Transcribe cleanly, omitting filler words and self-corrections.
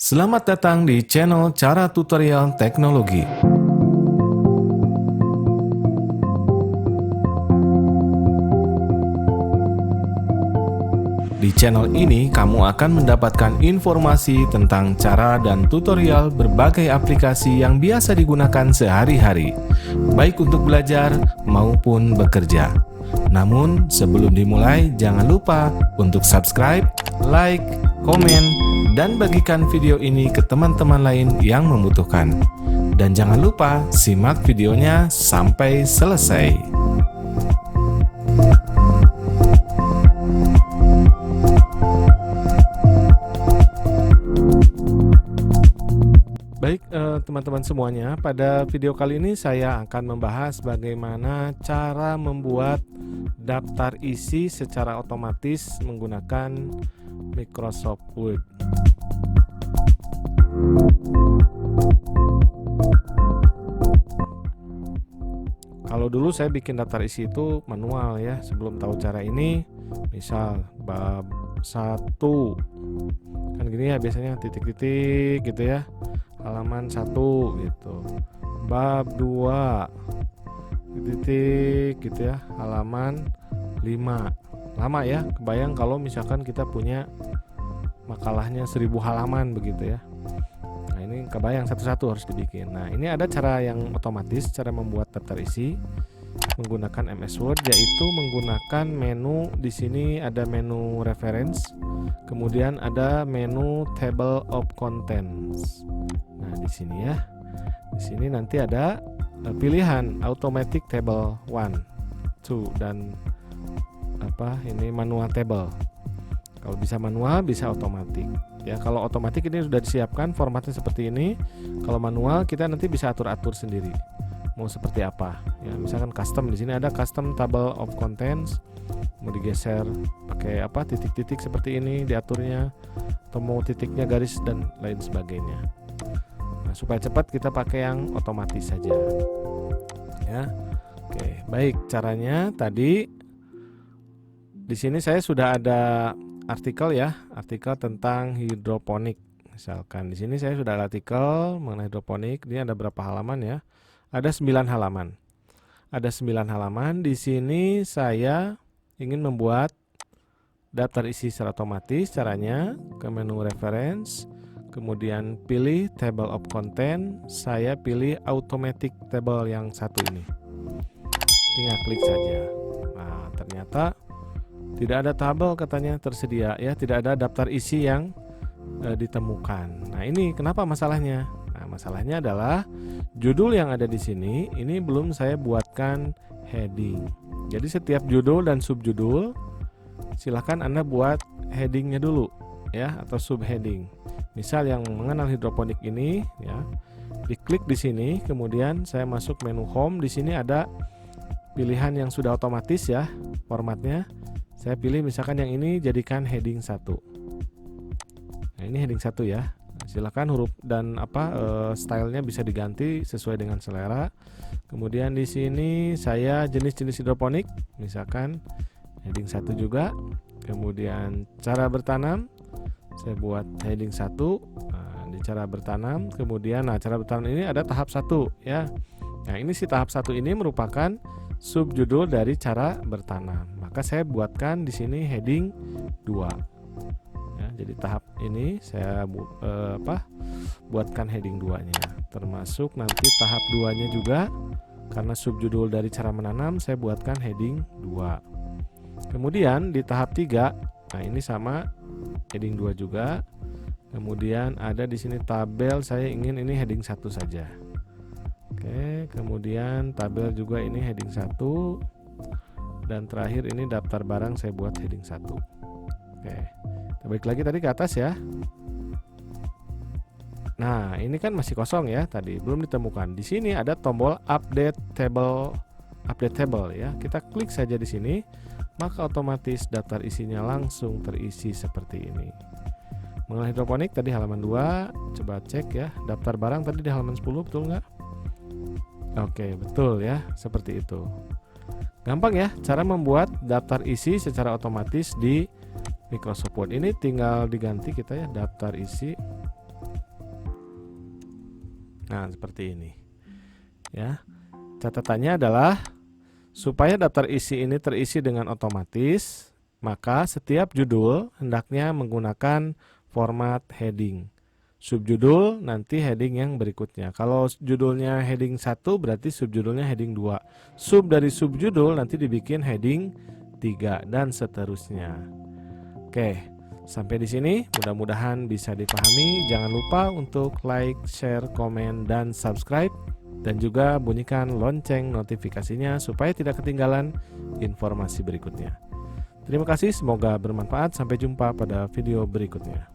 Selamat datang di channel Cara Tutorial Teknologi. Di channel ini kamu akan mendapatkan informasi tentang cara dan tutorial berbagai aplikasi yang biasa digunakan sehari-hari, baik untuk belajar maupun bekerja. Namun sebelum dimulai, jangan lupa untuk subscribe, like, komen, dan bagikan video ini ke teman-teman lain yang membutuhkan. Dan jangan lupa simak videonya sampai selesai. Baik teman-teman semuanya, pada video kali ini saya akan membahas bagaimana cara membuat daftar isi secara otomatis menggunakan Microsoft Word. Kalau dulu saya bikin daftar isi itu manual ya, sebelum tahu cara ini. Misal bab 1 kan gini ya, biasanya titik-titik gitu ya, halaman 1 gitu. Bab 2 titik gitu ya, halaman 5. Lama ya, kebayang kalau misalkan kita punya makalahnya 1000 halaman begitu ya. Nah ini kebayang satu-satu harus dibikin. Nah ini ada cara yang otomatis, cara membuat daftar isi menggunakan MS Word, yaitu menggunakan menu. Di sini ada menu reference, kemudian ada menu table of contents. Nah di sini ya, di sini nanti ada pilihan automatic table 1, 2 dan ini manual table. Kalau bisa manual, bisa otomatis. Ya, kalau otomatis ini sudah disiapkan formatnya seperti ini. Kalau manual kita nanti bisa atur-atur sendiri. Mau seperti apa? Ya, misalkan custom, di sini ada custom table of contents. Mau digeser pakai titik-titik seperti ini diaturnya, atau mau titiknya garis dan lain sebagainya. Nah, supaya cepat kita pakai yang otomatis saja. Ya. Oke, baik, caranya tadi di sini saya sudah ada artikel ya, artikel tentang hidroponik. Misalkan di sini saya sudah ada artikel mengenai hidroponik. Ini ada berapa halaman ya? Ada 9 halaman. Ada 9 halaman. Di sini saya ingin membuat daftar isi secara otomatis. Caranya ke menu reference, kemudian pilih table of content. Saya pilih automatic table yang satu ini. Tinggal klik saja. Nah, ternyata tidak ada tabel katanya tersedia ya, tidak ada daftar isi yang ditemukan. Nah, ini kenapa masalahnya? Nah, masalahnya adalah judul yang ada di sini ini belum saya buatkan heading. Jadi setiap judul dan subjudul silahkan Anda buat headingnya dulu ya, atau subheading. Misal yang mengenal hidroponik ini ya, diklik di sini, kemudian saya masuk menu home. Di sini ada pilihan yang sudah otomatis ya formatnya. Saya pilih misalkan yang ini, jadikan heading 1. Nah, ini heading 1 ya. Silakan huruf dan stylenya bisa diganti sesuai dengan selera. Kemudian di sini saya jenis-jenis hidroponik, misalkan heading 1 juga. Kemudian cara bertanam, saya buat heading 1. Nah, di cara bertanam, kemudian cara bertanam ini ada tahap 1 ya. Nah, ini si tahap 1 ini merupakan subjudul dari cara bertanam. Maka saya buatkan di sini heading 2. Ya, jadi tahap ini saya buatkan heading 2-nya. Termasuk nanti tahap 2-nya juga, karena subjudul dari cara menanam, saya buatkan heading 2. Kemudian di tahap 3, nah ini sama heading 2 juga. Kemudian ada di sini tabel, saya ingin ini heading 1 saja. Oke, kemudian tabel juga ini heading 1. Dan terakhir ini daftar barang, saya buat heading 1. Oke, kita balik lagi tadi ke atas ya. Nah, ini kan masih kosong ya, tadi belum ditemukan. Di sini ada tombol update table ya. Kita klik saja di sini, maka otomatis daftar isinya langsung terisi seperti ini. Mengenai hidroponik tadi halaman 2, coba cek ya. Daftar barang tadi di halaman 10, betul nggak? Oke, betul ya, seperti itu. Gampang ya cara membuat daftar isi secara otomatis di Microsoft Word. Ini tinggal diganti kita ya, daftar isi Nah, seperti ini. Ya. Catatannya adalah supaya daftar isi ini terisi dengan otomatis, maka setiap judul hendaknya menggunakan format heading. Subjudul nanti heading yang berikutnya. Kalau judulnya heading 1 berarti subjudulnya heading 2. Sub dari subjudul nanti dibikin heading 3 dan seterusnya. Oke, sampai di sini mudah-mudahan bisa dipahami. Jangan lupa untuk like, share, komen, dan subscribe. Dan juga bunyikan lonceng notifikasinya supaya tidak ketinggalan informasi berikutnya. Terima kasih, semoga bermanfaat. Sampai jumpa pada video berikutnya.